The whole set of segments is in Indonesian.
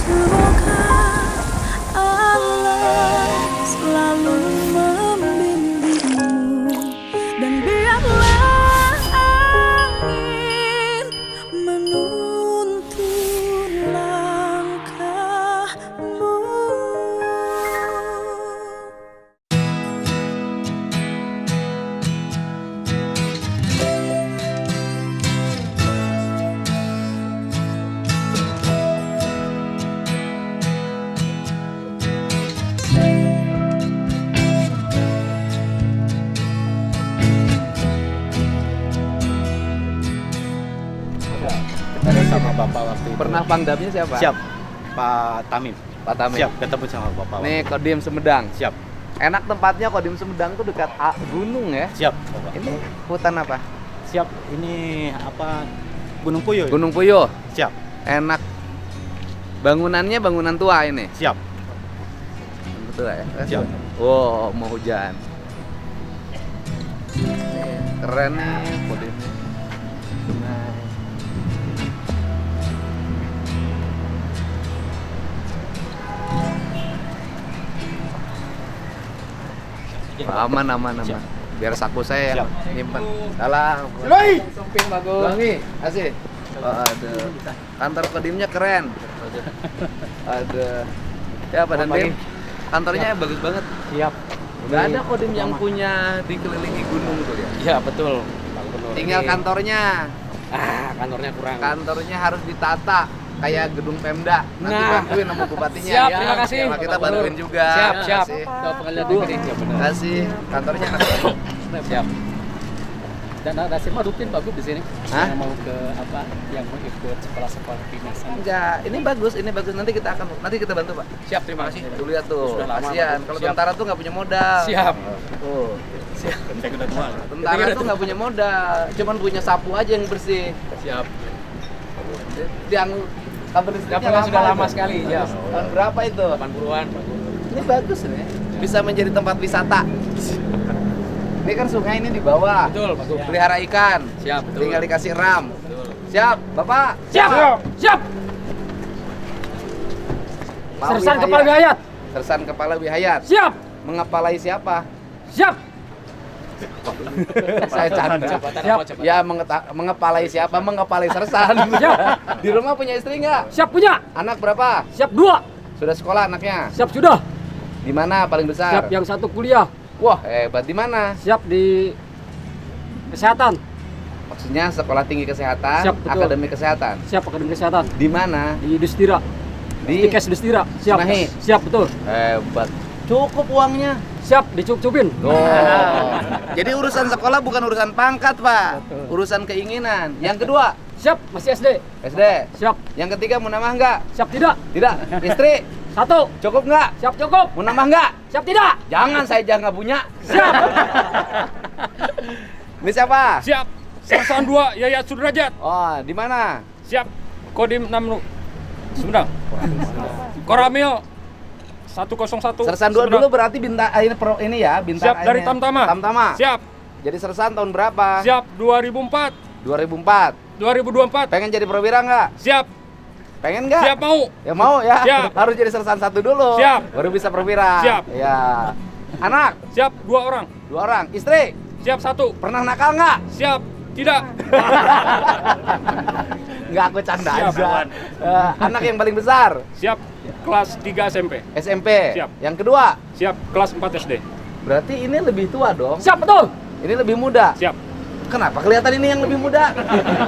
Semoga Allah selalu membimbingmu dan biarlah angin menuntun langkahmu. Ada sama bapak waktu itu. Pernah pangdamnya siapa? Siap, Pak Tamim. Pak Tamim. Siap, ketemu sama bapak. Nih Kodim Sumedang. Siap, Enak tempatnya Kodim Sumedang tuh dekat gunung ya. siap, bapak. Ini hutan apa? Siap, ini apa? Gunung Puyuh. Gunung Puyuh. Siap, Enak. Bangunannya bangunan tua ini. siap. Betul ya? Siap. Wow, mau hujan. Nih, keren nih Kodimnya. Sungai. Aman. Siap. Biar saku saya yang Siap. nyimpen. Salah. Yoi! Sumpin bagus. Wangi, asih. Aduh. Kantor Kodimnya keren. Aduh. Ya Pak Dandim. Kantornya bagus banget. Siap. Nggak ada Kodim yang punya dikelilingi gunung tuh ya. Iya betul. Pak Gubernur. Tinggal Ini- kantornya. kantornya kurang. Kantornya harus ditata kayak gedung Pemda. Nanti Nah. bantuin sama bupatinya. Siap, Ya, terima kasih. sama kita Pak Gubernur. bantuin juga. Siap, siap. Kasih. Ke pengadilan Bu, negeri. Siap benar. kasih. Kantornya enak. Siap. Dan ada siapa rutin Pak Gub di sini? Hah? Yang mau ke apa? Yang mau ikut sekolah-sekolah kedinasan. Enggak, ini bagus. Nanti kita bantu, Pak. Siap, terima kasih. Tuh lihat tuh, Sudah lama, kasihan. Pak. Kalau Siap. tentara tuh nggak punya modal. Siap. Tuh, Genteng udah tua. tentara tuh nggak punya modal, cuman punya sapu aja yang bersih. Siap. Yang kabar listriknya Dapurnya sudah lama itu. sekali, ya. Tahun berapa itu? 80-an Pak Gub. Ini bagus nih, bisa menjadi tempat wisata. Ini kan sungai ini di bawah. Betul Pak Gub. Pelihara ikan. Siap, betul. Tinggal dikasih ram. Betul. Siap, Bapak. Siap. Siap. Pak Sersan Wihayat. Kepala Wihayat. Sersan Kepala Wihayat. Siap. Mengepalai siapa? Siap. Saya canda. Jabatan Siap. apa, jabatan? Ya mengepalai siapa? Mengepalai Sersan. Siap. Di rumah punya istri nggak? Siap punya. Anak berapa? Siap 2. Sudah sekolah anaknya? Siap sudah. Di mana paling besar? Siap yang satu kuliah. Wah, hebat. Di mana? Siap di kesehatan. Maksudnya sekolah tinggi kesehatan, Siap, betul. akademi kesehatan. Siap akademi kesehatan. Di mana? Di Destira. Di Tikes Destira. Siap. Cimahi. Siap betul. Hebat. Cukup uangnya. Siap dicup-cupin. Oh. Jadi urusan sekolah bukan urusan pangkat, Pak. Urusan keinginan. Yang kedua, Siap masih SD. SD. Siap. Yang ketiga mau nambah nggak? Siap tidak. Tidak. Istri 1. cukup nggak? Siap cukup. Mau nambah nggak? Siap tidak. Jangan, saya jangan nggak punya. Siap. Ini siapa? Siap. Sersan 2 Yayat Sudrajat. Oh, di mana? Siap. Kodim 6 Sumedang. Koramil 101. Sersan 2 Sumedang. dulu berarti bintang ini ya, bintang Siap dari ini. Tamtama. Tamtama. Siap. Jadi sersan tahun berapa? Siap 2004. 2004. 2024. Pengen jadi perwira nggak? Siap. Pengen nggak? Siap mau. Ya mau ya. Siap. Harus jadi sersan 1 dulu. Siap. Baru bisa perwira. Siap. Ya. Anak Siap 2 orang. 2 orang. Istri Siap 1. pernah nakal nggak? Siap. Tidak. Nggak, aku canda Siap, aja. Wan. Anak yang paling besar Siap. Kelas 3 SMP. SMP. Siap. Yang kedua Siap. Kelas 4 SD. berarti ini lebih tua dong. Siap betul. Ini lebih muda. Siap. Kenapa kelihatan ini yang lebih muda?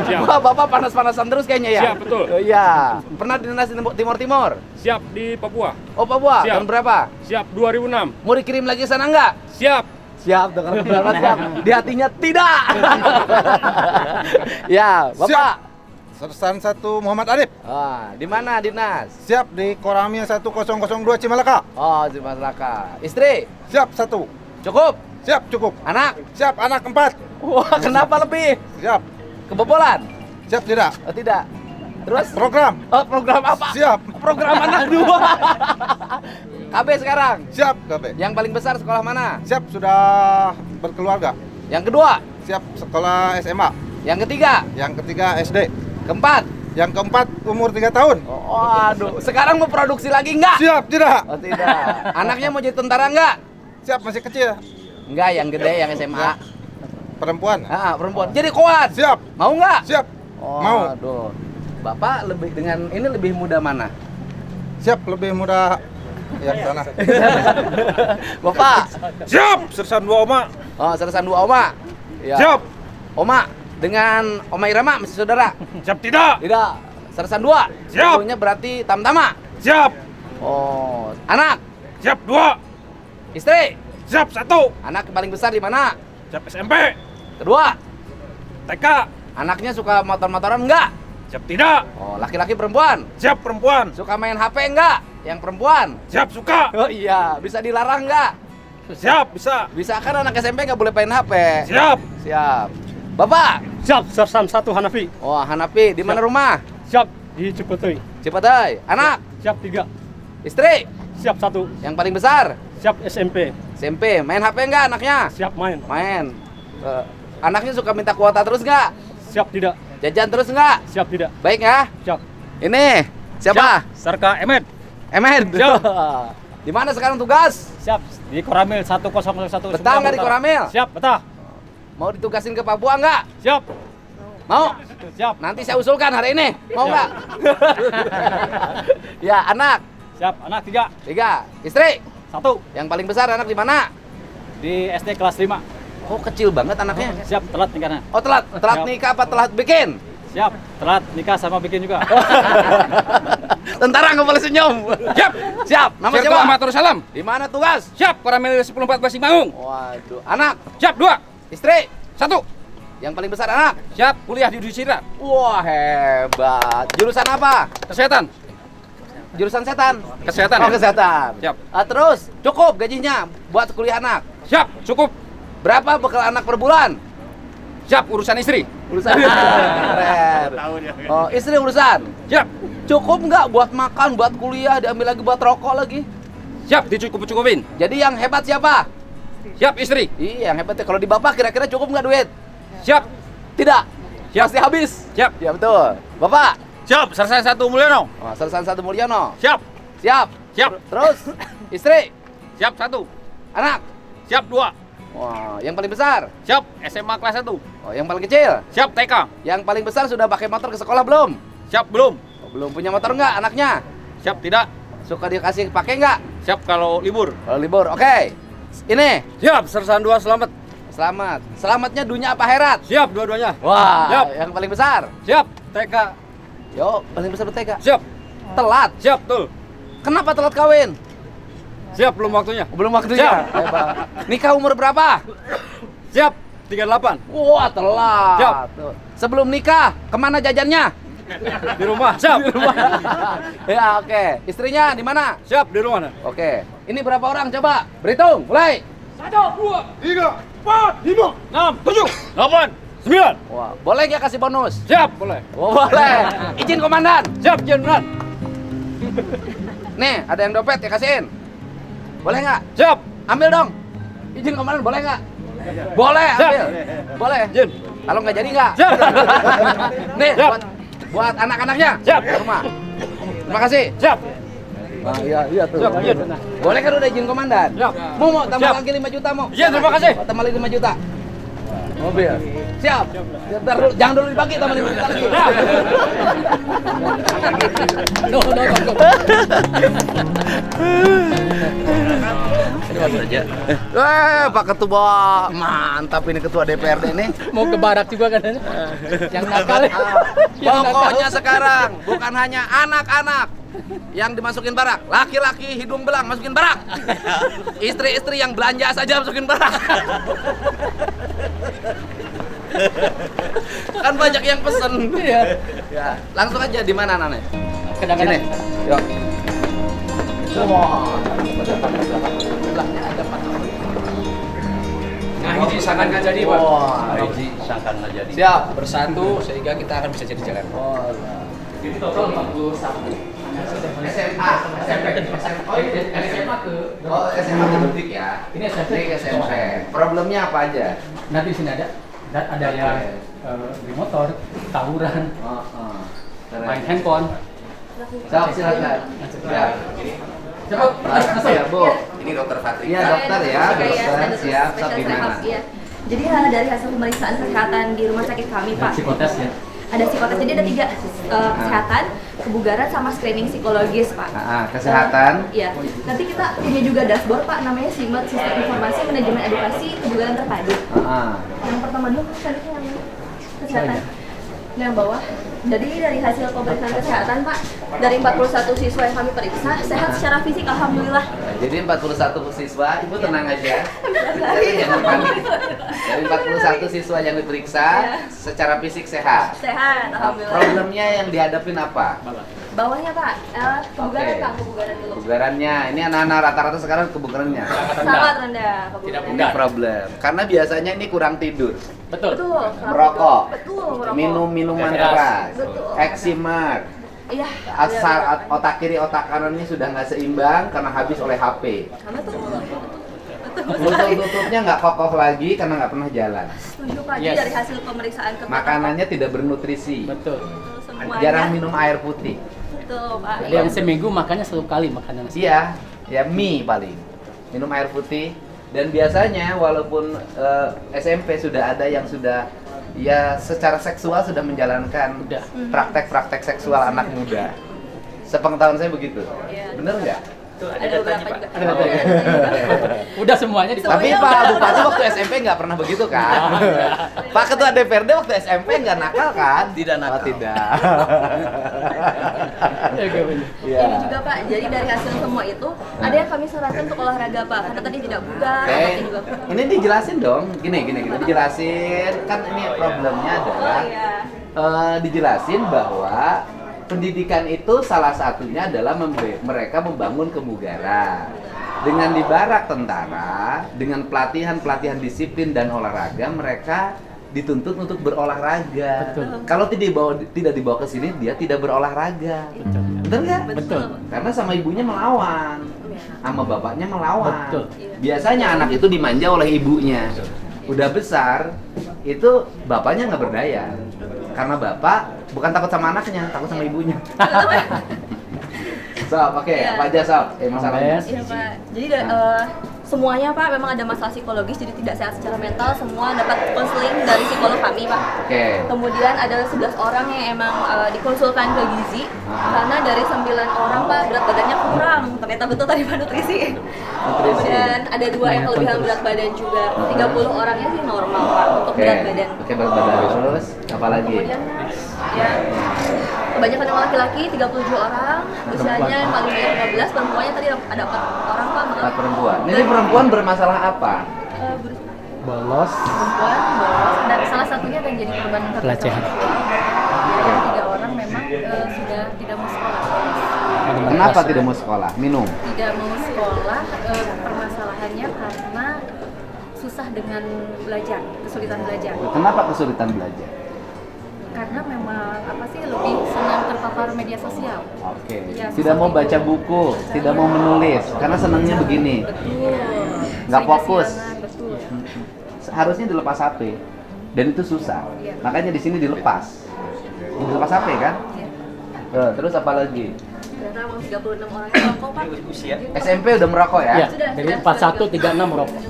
Siap. Wah, Bapak panas-panasan terus kayaknya ya? Siap, betul. Oh, iya. Pernah dinas di Timur-Timur? Siap di Papua. Oh, Papua. Siap. Tahun berapa? Siap 2006. Mau dikirim lagi ke sana nggak? Siap. Siap, dengar pendapat siap. Di hatinya tidak. Ya, Bapak. Sersan 1 Muhammad Arif. Ah, di mana dinas? Siap di Koramil 1002 Cimalaka. Oh, di Masyarakat. Istri? Siap 1. Cukup? Siap cukup. Anak? Siap anak 4. Wah, kenapa lebih? Siap. Kebobolan? Siap tidak. Oh, tidak. Terus? Program. Oh, program apa? Siap. Program anak 2. KB sekarang? Siap KB. Yang paling besar sekolah mana? Siap sudah berkeluarga. Yang kedua? Siap sekolah SMA. Yang ketiga? Yang ketiga SD. Keempat? Yang keempat umur 3 tahun. Oh, aduh. Sekarang mau produksi lagi nggak? Siap tidak? Oh, tidak. Anaknya mau jadi tentara nggak? Siap, masih kecil. Enggak, yang gede, yang SMA. Perempuan. Perempuan. Jadi kuat. Siap. Mau nggak? Siap. Oh, Mau. Aduh. Bapak lebih dengan ini lebih muda mana? Siap, lebih mudah yang sana. Bapak. Siap, sersan 2 Oma. Oh, sersan 2 Oma. Ya. Siap. Oma dengan Oma Irama masih saudara? Siap tidak. Tidak. Sersan 2. Siap. Dulunya berarti Tamtama. Siap. Oh, anak, Siap 2. istri. Siap 1. Anak paling besar di mana? Siap SMP. Kedua. TK. Anaknya suka motor-motoran enggak? Siap tidak. Oh, laki-laki perempuan. Siap perempuan. Suka main HP enggak? Yang perempuan. Siap suka. Oh iya, bisa dilarang enggak? Siap bisa. Bisa kan anak SMP nggak boleh main HP. Siap. Siap. Bapak. Siap sersan 1 Hanafi. Oh, Hanafi, di mana rumah? Siap di Ciputai. Cipatai. Anak, Siap 3. istri. Siap 1. Yang paling besar. Siap SMP. SMP. Main HP enggak anaknya? Siap main. Main. Anaknya suka minta kuota terus nggak? Siap tidak. Jajan terus nggak? Siap tidak. Baik ya. Siap. Ini siapa? Sarka Emed. Emed. Siap. Di mana sekarang tugas? Siap di Koramil 1001. Betah nggak di Koramil? Siap betah. Mau ditugasin ke Papua nggak? Siap. Mau? Siap. Nanti saya usulkan hari ini. Mau Siap. nggak? Ya, anak. Siap. Anak 3. 3. Istri. 1. Yang paling besar anak di mana? Di SD kelas 5. Oh, kecil banget anaknya. Siap telat nikahnya. Oh, telat. Telat Siap. nikah apa telat bikin? Siap telat nikah sama bikin juga. Tentara nggak boleh senyum. Siap. Siap. Nama Siap siapa? Ahmad Salam. Di mana tugas? Siap Koramil 1014 Simangung. Waduh. Anak. Siap 2. Istri. 1. Yang paling besar anak. Siap kuliah di Udisira. Wah, hebat. Jurusan apa? Kesehatan. Jurusan setan. Kesehatan. Oh, Ya? kesehatan. Siap. Terus cukup gajinya buat kuliah anak. Siap cukup. Berapa bekal anak per bulan? Siap urusan istri. Urusan. Keren. Oh, istri urusan. Siap. Cukup nggak buat makan, buat kuliah, diambil lagi buat rokok lagi? Siap dicukup-cukupin. Jadi yang hebat siapa? Siap istri. Iya, yang hebat ya. Kalau di bapak kira-kira cukup nggak duit? Siap. Tidak. Siap. Pasti habis. Siap. Ya betul. Bapak. Siap sersan 1 Mulyono. Oh, Sersan 1 Mulyono. Siap. Siap. Siap. Terus istri, Siap 1. anak. Siap 2. Wah, yang paling besar. Siap SMA kelas 1. Oh, yang paling kecil. Siap TK. Yang paling besar sudah pakai motor ke sekolah belum? Siap belum. Oh, belum punya motor nggak anaknya? Siap tidak. Suka dikasih pakai nggak? Siap kalau libur. Kalau libur, oke. Ini, Siap sersan 2 selamat. selamat. Selamatnya dunia apa akhirat? Siap dua-duanya. Wah, Siap. yang paling besar. Siap TK. Yo, paling besar berteka. Siap. Telat. Siap betul. Kenapa telat kawin? Siap belum waktunya. Oh, belum waktunya. Siap. Hebat. Nikah umur berapa? Siap 38. Wah, telat. Siap. Tuh. Sebelum nikah, kemana jajannya? Di rumah. Siap. Di rumah. Ya, oke. Istrinya di mana? Siap di rumah. Oke. Ini berapa orang coba? Berhitung, mulai. 1, 2, 3, 4, 5, 6, 7, 8, 9. Wah, boleh nggak kasih bonus? Siap boleh. Oh, boleh. Izin komandan. Siap jenderal. Nih, ada yang dompet ya kasihin. Boleh nggak? Siap. Ambil dong. Izin komandan boleh nggak? Boleh, Siap. ambil. Boleh. Jin. Kalau nggak jadi nggak? Siap. Nih, Siap. buat anak-anaknya. Siap. Ke rumah. Terima kasih. Siap. Nah, iya tuh. Siap, Jin. Boleh kan udah izin komandan? Siap. Mau tambah Siap. lagi 5 juta mau? Iya, terima kasih. Oh, tambah lagi 5 juta. Mobil. Siap. Ntar dulu, jangan dulu dibagi tambah 5 juta lagi. Pak Ketua, mantap ini Ketua DPRD ini. Mau ke barak juga katanya. Yang nakal. Pokoknya sekarang bukan hanya anak-anak yang dimasukin barak, laki-laki hidung belang masukin barak, istri-istri yang belanja saja masukin barak. Kan banyak yang pesen. Iya. Ya, langsung aja di mana Nane? Kadang-kadang. Sini. Yuk. Wah, belakangnya ada Pak. Nah, ini sangat nggak jadi, Pak. Wah, Ini sangat nggak jadi. siap. Bersatu sehingga kita akan bisa jadi jalan. Oh, Jadi total 41. SMA. Oh, ini SMA ke. Oh, SMA ke Detik ya. Ini SMP. Ini SMP. Problemnya apa aja? Nanti di sini ada. Dan ada yang di motor, tawuran. main handphone. Sok, silakan. Ya. Cepat, masuk. Ya, Bu. Ini dokter Fatri. Iya, dokter ya. Dokter, siap. Sok gimana? Iya. Jadi dari hasil pemeriksaan kesehatan di rumah sakit kami, Dan Pak, psikotes ya. ada psikotes. Jadi ada 3 kesehatan, kebugaran, sama screening psikologis, Pak. Kesehatan. Iya. Nanti kita punya juga dashboard, Pak, namanya SIMAT, Sistem Informasi Manajemen Edukasi Kebugaran Terpadu. Yang pertama dulu, tadi yang kesehatan. Yang bawah. Jadi dari hasil pemeriksaan kesehatan, Pak, dari 41 siswa yang kami periksa, sehat secara fisik, alhamdulillah. Jadi 41 siswa, Ibu tenang aja. Jangan panik. Dari 41 siswa yang diperiksa, secara fisik sehat. Sehat, alhamdulillah. Problemnya yang dihadapin apa? Bawahnya, Pak, kebugaran, Pak, kebugaran dulu. Kebugarannya, ini anak-anak rata-rata sekarang kebugarannya. Sangat rendah kebugaran. Ini problem. Karena biasanya ini kurang tidur. Betul. Betul. Merokok. Betul, merokok. Minum minuman Keras. keras. Betul. Eksimer. Iya. Asar otak kiri otak kanan ini sudah nggak seimbang karena habis oleh HP. Betul. Lutut-lututnya nggak kokoh lagi karena nggak pernah jalan. Setuju, Pak. Jadi Yes. dari hasil pemeriksaan ke Makanannya tidak bernutrisi. Betul. semuanya. Jarang minum air putih. Betul, Pak. Jadi yang seminggu makannya 1 kali makanan nasi. Iya, ya mie paling. Minum air putih. Dan biasanya walaupun SMP sudah ada yang sudah ya secara seksual sudah menjalankan Udah. praktek-praktek seksual anak muda. Sepengetahuan saya begitu. Iya. Bener nggak? Ada beberapa juga. Ada datanya. Udah semuanya di Tapi Semuanya Pak udah. Bupati waktu SMP nggak pernah begitu kan? Pak Ketua DPRD waktu SMP nggak nakal kan? Tidak nakal. Oh, tidak. Ya, oke, bener. Iya. Ini juga, Pak. Jadi dari hasil semua itu ada yang kami sarankan untuk olahraga, Pak. Karena tadi tidak bugar, Oke, otaknya juga kurang. ini dijelasin dong. Gini, dijelasin. Kan ini problemnya Oh adalah iya. dijelasin bahwa pendidikan itu salah satunya adalah mereka membangun kebugaran. Dengan dibarak tentara, dengan pelatihan disiplin dan olahraga, mereka dituntut untuk berolahraga. Betul. Kalau tidak dibawa ke sini, dia tidak berolahraga. Betul. Betul nggak? Betul. Karena sama ibunya melawan, sama bapaknya melawan. Betul. Biasanya anak itu dimanja oleh ibunya. Udah besar, itu bapaknya nggak berdaya. Karena bapak bukan takut sama anaknya, takut sama ibunya. Sob, oke, Iya. apa aja Sob? Masalahnya. Ambes. Iya, Pak. Jadi semuanya, Pak, memang ada masalah psikologis, jadi tidak sehat secara mental. Semua dapat konseling dari psikolog kami, Pak. Oke. Kemudian ada 11 orang yang emang dikonsulkan ke gizi. Karena dari 9 orang, Pak, berat badannya kurang. Ternyata betul tadi Pak nutrisi. Kemudian ada 2 yang kelebihan berat badan juga. 30 orangnya sih normal, Pak, untuk Oke. berat badan. Oke, berat badan. Terus apa lagi? Kemudian ya kebanyakan yang laki-laki 37 orang, usianya yang paling banyak 15, perempuannya tadi ada 4 orang, Pak, maaf. 4 perempuan. Ini perempuan bermasalah apa? Bolos. Perempuan bolos dan salah satunya yang jadi korban kekerasan Pelecehan. seksual. Yang 3 orang memang sudah tidak mau sekolah. Kenapa tidak mau sekolah? Minum. Tidak mau sekolah, permasalahannya karena susah dengan belajar, kesulitan belajar. Kenapa kesulitan belajar? Karena memang apa sih lebih senang terpapar media sosial. Oke. Iya, Tidak mau baca seperti buku, tidak mau menulis, karena senangnya begini. Betul. Nggak Sering fokus. kesiangan, betul. Harusnya dilepas HP, dan itu susah. Iya. Makanya di sini dilepas. Dilepas HP kan? Iya. Terus apa lagi? Ternyata emang 36 orang yang merokok, Pak. SMP udah merokok ya? Ya, dari 41 36 merokok.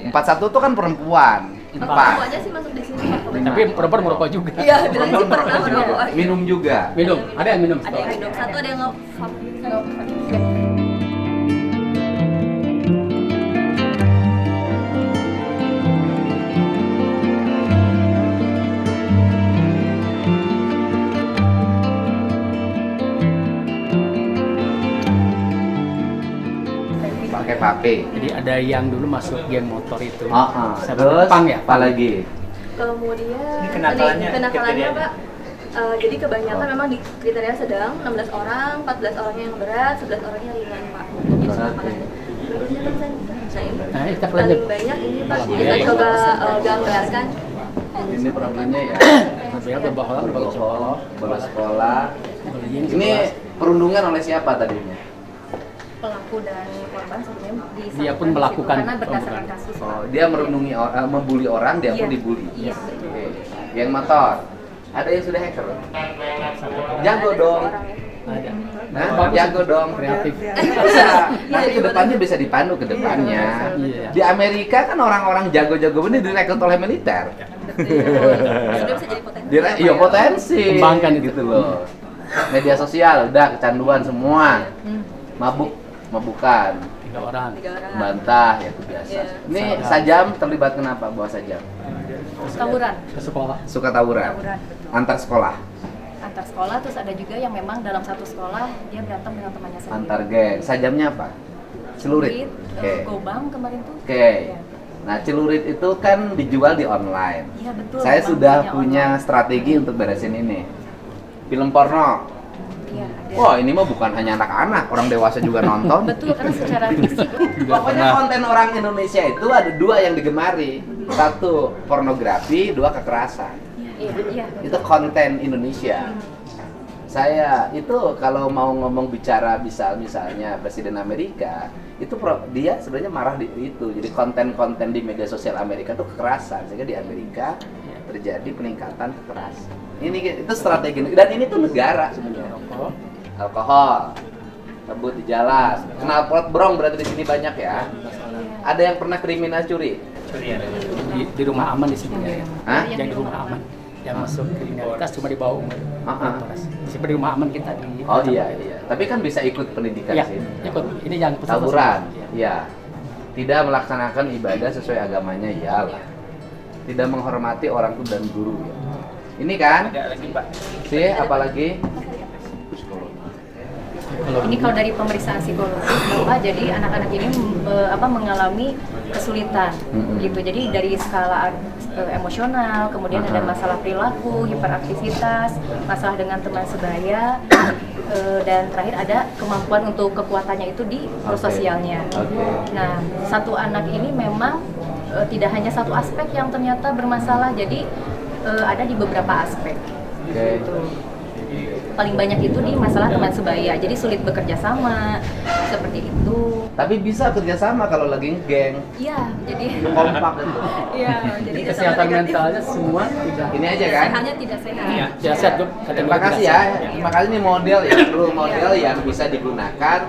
41 tuh kan perempuan. 4. Perempuannya sih masuk di sini, Pak. Tapi perempuan merokok juga. Iya, bilangnya sih pernah merokok. Minum juga. Minum. Ada yang minum. Ada yang minum, satu ada yang nge-vape. Pakai vape. Jadi ada yang dulu masuk geng motor itu. Sama Terus pang ya? apa lagi? Kemudian kenakalannya, kenakalannya, kriteria. Pak. Jadi kebanyakan memang di kriteria sedang, 16 orang, 14 orangnya yang berat, 11 orangnya ringan, Pak. Untuk kenakalannya. Nah, kita paling lanjut. banyak ini, Pak. Malam Kita ya. coba gambarkan. Ini problemnya ya. Biar berbohong, berbohong. Bolos sekolah. Ini perundungan oleh siapa tadinya? Pelaku dan korban sebenarnya disamakan Dia pun di situ, melakukan karena berdasarkan pembunuhan. kasus. Oh, dia merundungi membuli orang, dia pun Iya. dibully. Iya, betul. Oke. Yang motor. Ada yang sudah hacker? Jago dong. Ada. Nah, jago dong. Kreatif. Bisa. Nanti ke depannya bisa dipandu ke depannya. Iya. Di Amerika kan orang-orang jago-jago bener direkrut oleh militer. Sudah bisa jadi potensi. Iya potensi. Kembangkan itu. Gitu loh. Media sosial udah kecanduan semua. Mabukan. 3 orang. 3 orang. Bantah ya itu biasa. Iya. Ini Sajam terlibat kenapa bawa Sajam? Tawuran. Ke sekolah. Suka tawuran. Tawuran, betul. Antar sekolah. Antar sekolah, terus ada juga yang memang dalam satu sekolah dia berantem dengan temannya sendiri. Antar geng. Sajamnya apa? Celurit. Oke. Gobang kemarin tuh. Oke. Iya. Nah, celurit itu kan dijual di online. Iya betul. Saya memang sudah punya punya online. strategi untuk beresin ini. Film porno. Iya, ada. Wah, ini mah bukan hanya anak-anak, orang dewasa juga nonton. Betul, karena secara fisik Pokoknya konten orang Indonesia itu ada 2 yang digemari. 1 pornografi, 2 kekerasan. iya. Itu konten Indonesia. Saya itu kalau mau ngomong bicara misalnya Presiden Amerika, itu dia sebenarnya marah di itu. Jadi konten-konten di media sosial Amerika itu kekerasan, sehingga di Amerika terjadi peningkatan kekerasan. Ini itu strategi dan ini tuh negara sebenarnya. Alkohol, rebut di jalan, knalpot brong berarti di sini banyak ya. Ada yang pernah kriminal curi? Di rumah aman di sini ya. Hah? Yang di rumah aman. Yang masuk kriminalitas cuma di bawah umur. Seperti di rumah aman kita di. Oh iya. Tapi kan bisa ikut pendidikan Ya, di sini. ikut. Ini yang pesan Tawuran, ya. Tidak melaksanakan ibadah sesuai agamanya, iyalah. Tidak menghormati orang tua dan guru, ya. Ini kan? Ada lagi Pak. Sih, apalagi? ini kalau dari pemeriksaan psikologis Bapak, jadi anak-anak ini mengalami kesulitan gitu. Jadi dari skala emosional, kemudian ada masalah perilaku, hiperaktivitas, masalah dengan teman sebaya, dan terakhir ada kemampuan untuk kekuatannya itu di sosialnya. Nah, satu anak ini memang tidak hanya satu aspek yang ternyata bermasalah, jadi ada di beberapa aspek. Gitu. Paling banyak itu di masalah teman sebaya, jadi sulit bekerja sama, seperti itu. Tapi bisa kerjasama kalau lagi geng, Iya, jadi kompak itu. iya, jadi kesehatan mentalnya semua tidak. Ini aja kan? Sehatnya tidak sehat. Iya. Ya, sehat, Dok. Terima kasih ya. Terima kasih ini model ya, role model yang bisa digunakan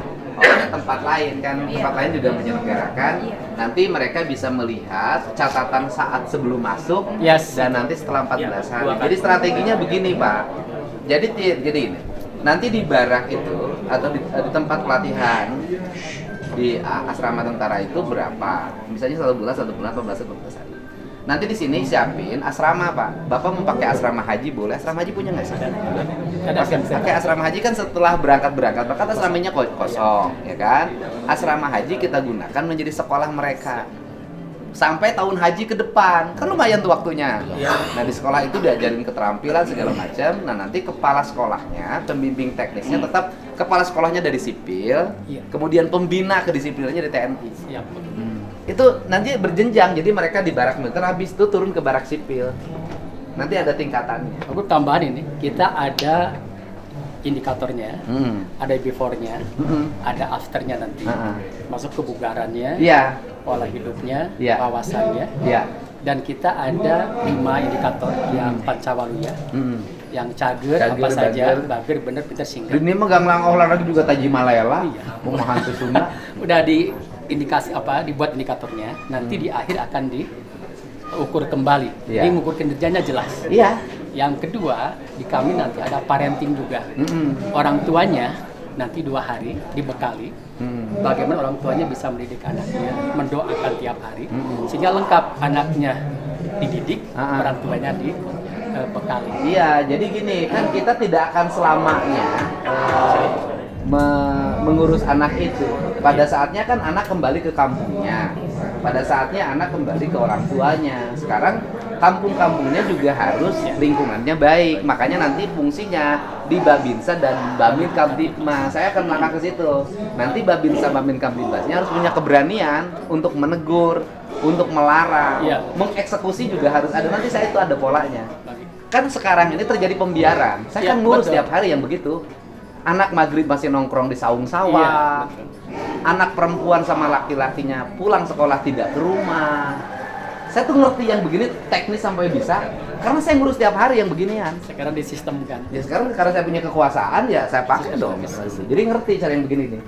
oleh tempat lain kan. Tempat lain juga menyelenggarakan. Nanti mereka bisa melihat catatan saat sebelum masuk dan nanti setelah 14 hari. Jadi strateginya begini, Pak. Jadi ini. Nanti di barak itu atau di tempat pelatihan di asrama tentara itu berapa? Misalnya 1 bulan, 14 hari. Nanti di sini siapin asrama, Pak. Bapak mau pakai asrama haji boleh? Asrama haji punya nggak sih? Pakai asrama haji kan setelah berangkat, bahkan asramanya kosong, ya kan? Asrama haji kita gunakan menjadi sekolah mereka sampai tahun haji ke depan, kan lumayan tuh waktunya. Nah di sekolah itu diajarin keterampilan segala macam. Nah nanti kepala sekolahnya, pembimbing teknisnya tetap kepala sekolahnya dari sipil, kemudian pembina kedisiplinannya di TNI. Itu nanti berjenjang, jadi mereka di barak militer, habis itu turun ke barak sipil. Nanti ada tingkatannya. Aku tambahan ini, kita ada indikatornya, ada before-nya, ada after-nya nanti, masuk kebugarannya, pola hidupnya, wawasannya, dan kita ada 5 indikator yang pancawaluya, yang cager apa saja, bagir, bener, pintar, singkat. Ini megang olahraga juga Taji Malela, hantu Sunda. Udah dibuat indikatornya, nanti di akhir akan diukur kembali, jadi mengukur kinerjanya jelas. Yang kedua, di kami nanti ada parenting juga. Orang tuanya nanti 2 hari dibekali bagaimana orang tuanya bisa mendidik anaknya, mendoakan tiap hari, sehingga lengkap anaknya dididik, orang tuanya dibekali. Iya, jadi gini, kan kita tidak akan selamanya mengurus anak itu. Pada saatnya kan anak kembali ke kampungnya. Pada saatnya anak kembali ke orang tuanya. Sekarang kampung-kampungnya juga harus lingkungannya baik. Makanya nanti fungsinya di Babinsa dan Babin Kamtibmas. Saya akan melangkah ke situ. Nanti Babinsa Babin Kamtibmasnya harus punya keberanian untuk menegur, untuk melarang, mengeksekusi juga harus ada. Nanti saya itu ada polanya. Kan sekarang ini terjadi pembiaran. Saya kan ngurus tiap hari yang begitu. Anak maghrib masih nongkrong di saung sawah. Anak perempuan sama laki-lakinya pulang sekolah tidak ke rumah. Saya tuh ngerti yang begini teknis sampai bisa karena saya ngurus tiap hari yang beginian. Sekarang disistemkan. Ya sekarang karena saya punya kekuasaan ya saya pakai dong. Jadi ngerti cara yang begini nih.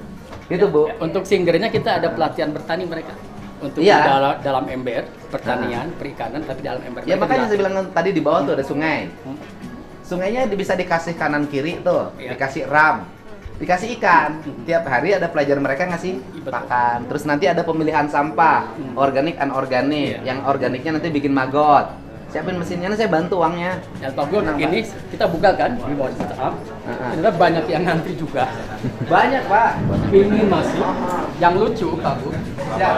Gitu Bu. Untuk singernya kita ada pelatihan bertani mereka. Untuk Iya. dalam ember pertanian, perikanan, tapi dalam ember. Ya mereka makanya saya dilatih. bilang tadi di bawah tuh ada sungai. Sungainya bisa dikasih kanan kiri tuh, Iya. dikasih ram, dikasih ikan. Tiap hari ada pelajaran mereka ngasih Betul. pakan. Terus nanti ada pemilihan sampah, organik, anorganik. Iya. Yang organiknya nanti bikin maggot. Siapin mesinnya, nanti saya bantu uangnya. Ya, bagus. Ini kita buka kan di bawah startup. Ternyata banyak yang ngantri juga. Banyak Pak. Ini masih yang lucu, Pak Bu. Siap.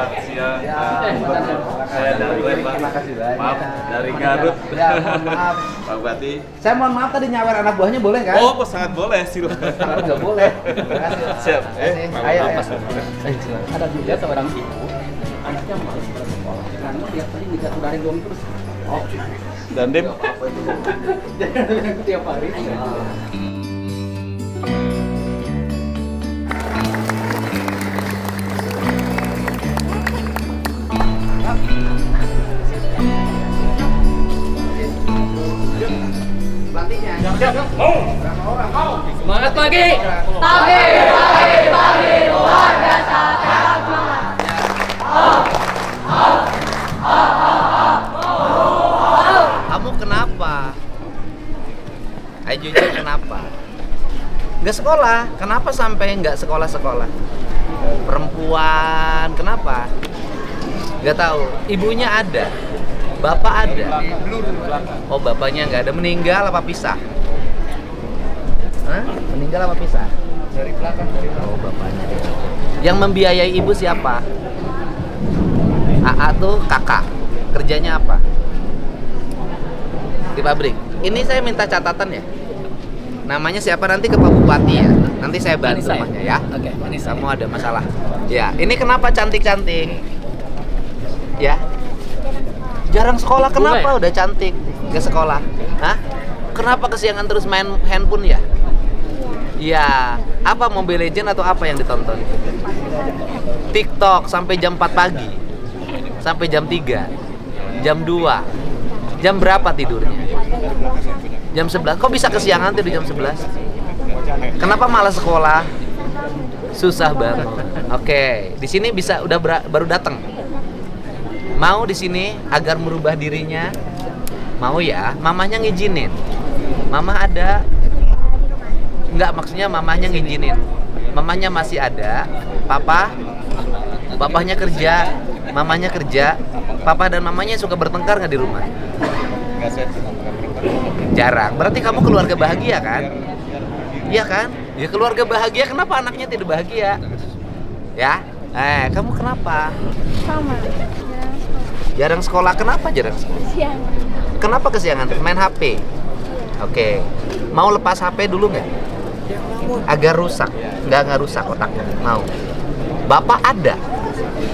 Saya dari Terima kasih banyak. Maaf, dari Garut. Ya, mohon maaf. Pak Bupati. Saya mohon maaf tadi nyawer anak buahnya boleh kan? Oh, sangat boleh, silakan. Kalau nggak boleh. Terima kasih. Siap. Ayo. Ada juga seorang ibu, anaknya malas bersekolah karena dia tadi ngejar dari dom terus. Oh, Dan Dim, jadi tiap hari. Pelatihnya. Semangat pagi. Kamu kenapa? Ayo jujur kenapa? Nggak sekolah. Kenapa sampai nggak sekolah-sekolah? Perempuan, kenapa? Nggak tahu. Ibunya ada, bapak ada. Oh bapaknya nggak ada. Meninggal apa pisah? Hah? Meninggal apa pisah? Dari belakang. Oh bapaknya. Yang membiayai ibu siapa? AA tuh kakak. Kerjanya apa? Di pabrik. Ini saya minta catatan ya. Namanya siapa nanti ke Pak Bupati ya. Nanti saya bantu Anissa ya? rumahnya ya. Oke, Anissa. Kamu ada masalah. Ya, ini kenapa cantik-cantik? Ya. Jarang sekolah kenapa? Udah cantik ke sekolah. Hah? Kenapa kesiangan terus main handphone ya? Ya, apa Mobile Legend atau apa yang ditonton? TikTok sampai jam 4 pagi. Sampai jam 3. Jam 2. Jam berapa tidurnya? Jam 11. Kok bisa kesiangan tidur jam 11? Kenapa malas sekolah? Susah banget. Oke, di sini bisa udah baru datang. Mau di sini agar merubah dirinya? Mau ya? Mamanya ngizinin. Mama ada? Enggak, maksudnya mamanya ngizinin. Mamanya masih ada. Papahnya kerja. Mamanya kerja. Papa dan mamanya suka bertengkar nggak di rumah? Jarang. Berarti kamu keluarga bahagia kan? Iya kan? Ya keluarga bahagia, kenapa anaknya tidak bahagia? Ya? Kamu kenapa? Sama. Jarang sekolah. Kenapa jarang sekolah? Siang. Kenapa kesiangan? Main HP? Oke. Mau lepas HP dulu nggak? Agar rusak. Nggak rusak otaknya. Mau. Bapak ada?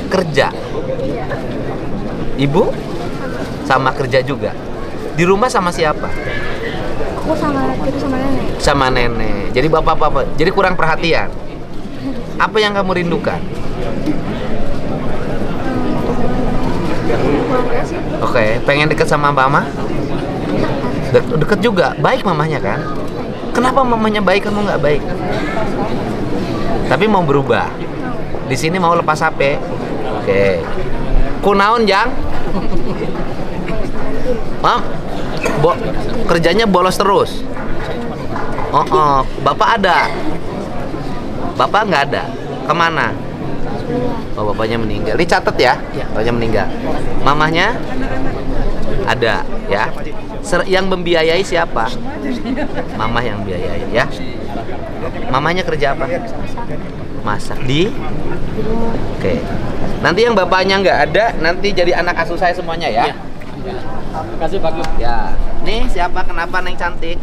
Kerja? Ibu? Sama kerja juga? Di rumah sama siapa? Aku sama itu sama nenek. Sama nenek. Jadi bapak. Jadi kurang perhatian. Apa yang kamu rindukan? Keluarga sih. Oke, pengen deket sama mama? Deket juga. Baik mamanya kan? Kenapa mamanya baik, kamu nggak baik? Tapi mau berubah. Di sini mau lepas HP. Oke. Kunaon jang? Mam, kerjanya bolos terus. Bapak ada? Bapak nggak ada. Kemana? Oh, bapaknya meninggal. Dicatat ya. Bapaknya meninggal. Mamahnya ada, ya. Yang membiayai siapa? Mamah yang biayai, ya. Mamanya kerja apa? Masak di? Oke. Nanti yang bapaknya nggak ada, nanti jadi anak asuh saya semuanya ya. Terima kasih bagus. Ya. Nih siapa? Kenapa Neng cantik?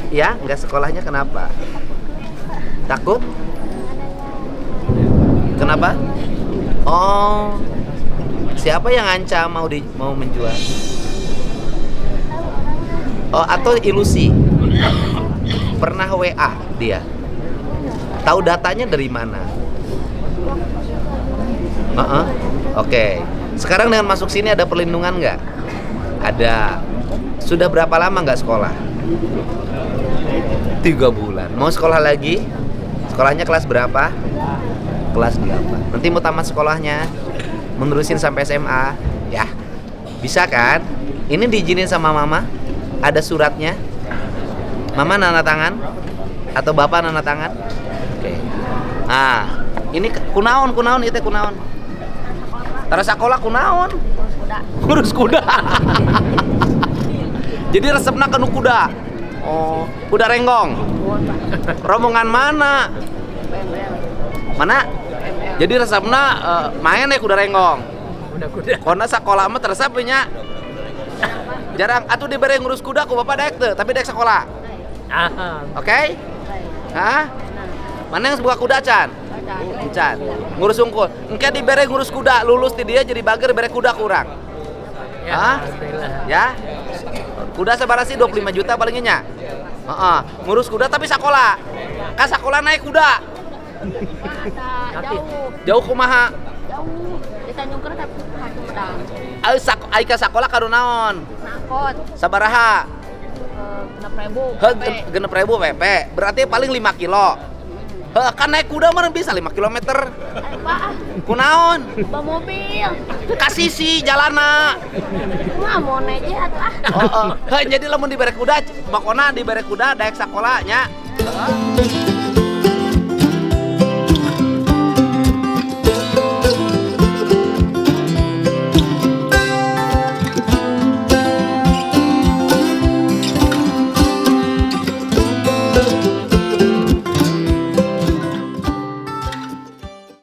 Ya, nggak sekolahnya kenapa? Takut? Kenapa? Oh, siapa yang ngancam mau menjual? Oh, atau ilusi? Pernah WA dia? Tahu datanya dari mana? Oke. Sekarang dengan masuk sini ada perlindungan nggak? Ada. Sudah berapa lama nggak sekolah? 3 bulan. Mau sekolah lagi? Sekolahnya kelas berapa? Kelas 8. Nanti mau tamat sekolahnya, menerusin sampai SMA, ya. Bisa kan? Ini diizinin sama mama? Ada suratnya? Mama nanda tangan? Atau bapak nanda tangan? Oke. Nah, ini kunaon itu kunaon. Tara sekolah kunaon? Ngurus kuda. Jadi resepna kenu kuda. Oh, kuda renggong. Rombongan mana? Mana? Jadi resepna main ya kuda renggong. Karena sekolah mah teresep nya. Jarang atuh dibere ngurus kuda ku bapak dek teu, tapi dek sekolah. Oke? Hah? Mana yang buka kuda Can? Can. Ngurus unggul. Engke dibere ngurus kuda, lulus ti dia jadi bager bere kuda kurang. Hah? Ya? Kuda sebarasi 25 juta palingnya nya. Heeh. Ngurus kuda tapi sekolah. Ka sekolah naik kuda. Jauh kumaha? Jauh. Di Tanjung Kerep satu pedang. Ai ka sekolah kadu naon? Nakot. Sabaraha? 6.000. 6.000 PP. Berarti paling 5 kilo. Kan naik kuda mah bisa 5 kilometer. Kunaon? Bawa mobil. Kasih si jalana. Mah mau naik atuh ah. Jadi lamun dibere kuda, makona dibere kuda daek sakola nya.